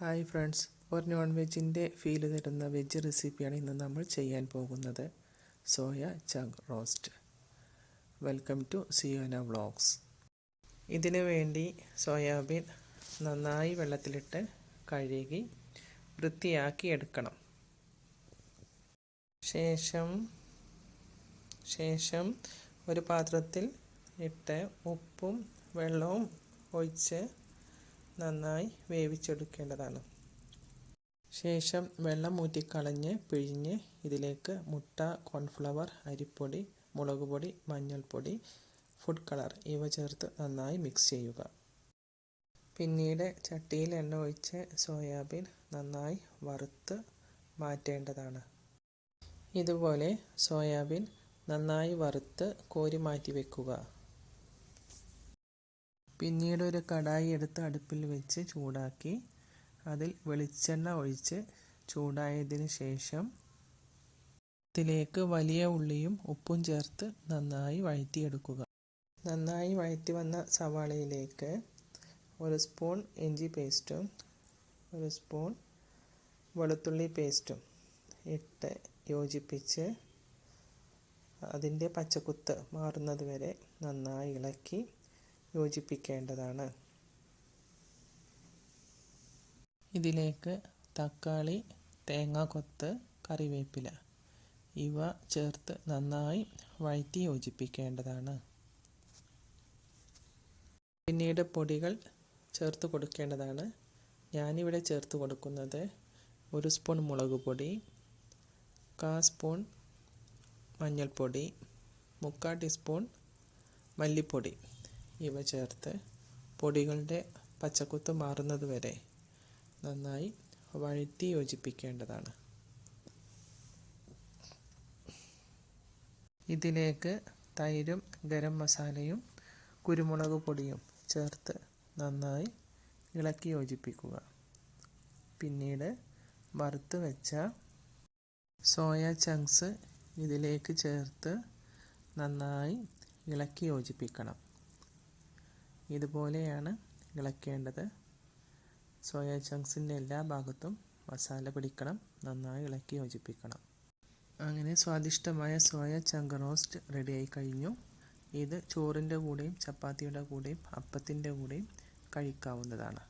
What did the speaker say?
Hi friends, ഒരു non വെജിൻ്റെ feel തരുന്ന വെജ് റെസിപ്പിയാണ് ഇന്ന് നമ്മൾ ചെയ്യാൻ പോകുന്നത്. Soya chunk roast. Welcome to Siyona vlogs. ഇതിനു വേണ്ടി സോയാബീൻ നന്നായി വെള്ളത്തിലിട്ട് കഴുകി വൃത്തിയാക്കി എടുക്കണം. ശേഷം ഒരു പാത്രത്തിൽ ഇട്ട് ഉപ്പും വെള്ളവും ഒഴിച്ച് നന്നായി വേവിച്ചെടുക്കേണ്ടതാണ്. ശേഷം വെള്ളം ഊറ്റിക്കളഞ്ഞ് പിഴിഞ്ഞ് ഇതിലേക്ക് മുട്ട, കോൺഫ്ലവർ, അരിപ്പൊടി, മുളക് പൊടി, മഞ്ഞൾപ്പൊടി, ഫുഡ് കളർ ഇവ ചേർത്ത് നന്നായി മിക്സ് ചെയ്യുക. പിന്നീട് ചട്ടിയിൽ എണ്ണ ഒഴിച്ച് സോയാബീൻ നന്നായി വറുത്ത് മാറ്റേണ്ടതാണ്. ഇതുപോലെ സോയാബീൻ നന്നായി വറുത്ത് കോരി മാറ്റി വെക്കുക. പിന്നീട് ഒരു കടായി എടുത്ത് അടുപ്പിൽ വെച്ച് ചൂടാക്കി അതിൽ വെളിച്ചെണ്ണ ഒഴിച്ച് ചൂടായതിനു ശേഷം ഇതിലേക്ക് വലിയ ഉള്ളിയും ഉപ്പും ചേർത്ത് നന്നായി വഴറ്റിയെടുക്കുക. നന്നായി വഴറ്റി വന്ന സവാളയിലേക്ക് 1 സ്പൂൺ ഇഞ്ചി പേസ്റ്റും 1 സ്പൂൺ വെളുത്തുള്ളി പേസ്റ്റും ഇട്ട് യോജിപ്പിച്ച് അതിൻ്റെ പച്ചക്കുത്ത് മാറുന്നത് വരെ നന്നായി ഇളക്കി യോജിപ്പിക്കേണ്ടതാണ്. ഇതിലേക്ക് തക്കാളി, തേങ്ങാക്കൊത്ത്, കറിവേപ്പില ഇവ ചേർത്ത് നന്നായി വഴറ്റി യോജിപ്പിക്കേണ്ടതാണ്. പിന്നീട് പൊടികൾ ചേർത്ത് കൊടുക്കേണ്ടതാണ്. ഞാനിവിടെ ചേർത്ത് കൊടുക്കുന്നത് 1 സ്പൂൺ മുളക് പൊടി, 1/4 സ്പൂൺ മഞ്ഞൾപ്പൊടി, 3/4 ടീസ്പൂൺ മല്ലിപ്പൊടി ഇവ ചേർത്ത് പൊടികളുടെ പച്ചക്കുത്ത് മാറുന്നത് വരെ നന്നായി വഴറ്റി യോജിപ്പിക്കേണ്ടതാണ്. ഇതിലേക്ക് തൈരും ഗരം മസാലയും കുരുമുളക് പൊടിയും ചേർത്ത് നന്നായി ഇളക്കി യോജിപ്പിക്കുക. പിന്നീട് വറുത്ത് വെച്ച സോയ ചങ്ക്സ് ഇതിലേക്ക് ചേർത്ത് നന്നായി ഇളക്കി യോജിപ്പിക്കണം. ഇതുപോലെയാണ് ഇളക്കേണ്ടത്. സോയ ചങ്ക്സിൻ്റെ എല്ലാ ഭാഗത്തും മസാല പിടിക്കണം. നന്നായി ഇളക്കി യോജിപ്പിക്കണം. അങ്ങനെ സ്വാദിഷ്ടമായ സോയ ചങ്ക് റോസ്റ്റ് റെഡിയായി കഴിഞ്ഞു. ഇത് ചോറിൻ്റെ കൂടെയും ചപ്പാത്തിയുടെ കൂടെയും അപ്പത്തിൻ്റെ കൂടെയും കഴിക്കാവുന്നതാണ്.